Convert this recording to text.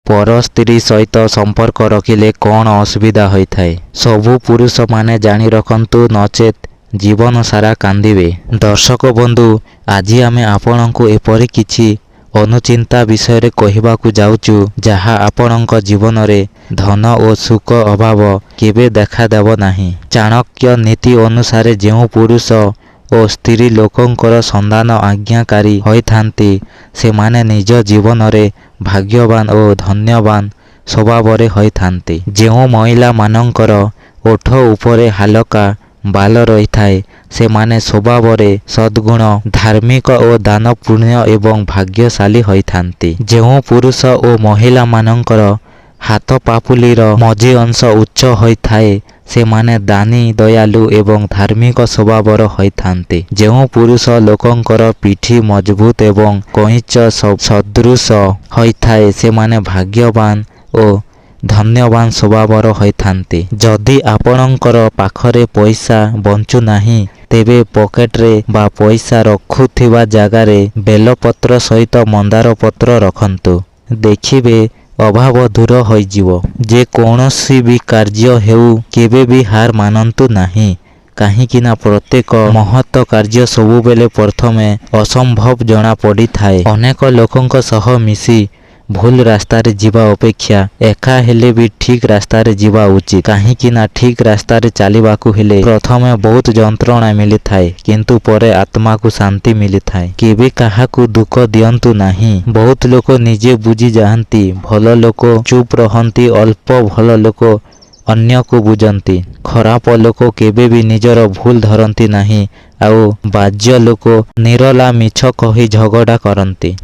पर स्त्री सहित संपर्क रखिले कौन असुविधा होइथाए। सबु पुरुष माने जानी रखंतु, नचेत जीवन सारा कांदिबे। दर्शक बंधु, आज आमे आपणको एपरि किछि अनुचिंता विषय कहवाकू जाउचु, जहा आपणक जीवन रे धन और सुख अभाव केबे देखा देव नाही। चाणक्य नीति अनुसारे जेउ पुरुष और स्त्री लोकंकर संधान आज्ञाकारी होइथांती, से माने निज जीवन रे भाग्यवान और धन्यवान स्वभाव रे होइथांती। जेउ महिला मानंकर ओठ उपरे हालका बाल रही थाए, से माने स्वभाव रे सद्गुण, धार्मिक और दान पुण्य एवं भाग्यशाली होइथांती। जेउ पुरुष और महिला मानंकर हाथ पापुलीर मझी अंश उच्च होइथाए, से माने दानी, दयालु एवं धार्मिक स्वभावर होइथांती। जेउ पुरुष लोकंकर पिठी मजबूत एवं कईच सदृश होइथाए, से माने भाग्यवान और धन्यवान स्वभावर होइथांती। जदि आपणकर पाखरे पैसा बंचु नाही, तेबे पॉकेट्रे बा पैसा रखुथिबा जागारे बेलपत्र सहित मंदार पत्र रखंतु। देखिबे अभाव दूर होइजिवो। जे कौनसी भी कार्य हेउ, केबे भी हार मानंतु नाही, काहींकि ना प्रत्येक महत्त कार्य सबुबेले प्रथमे असंभव जना पड़ी थाए। अनेक लोकंक सह मिसी भूल रास्तारे जीवा अपेक्षा एका हेले भी ठीक रास्तारे जीवा उचित। काहींकि ना ठीक रास्तारे चलिबाकू हेले प्रथमे बहुत जंत्रणा मिली थाए, किंतु परे आत्मा को शांति मिली थाए। केबे काहाकू दुख दियंतु नाही। बहुत लोक निजे बुझी जाहंती, भल लोक चुप रहंती, अल्प भल लोक अन्य को बुझंती। खराप लोक केबे भी निजर भूल धरंती नाही, आउ बाज्य लोक निरला मिछ कही झगड़ा करंती।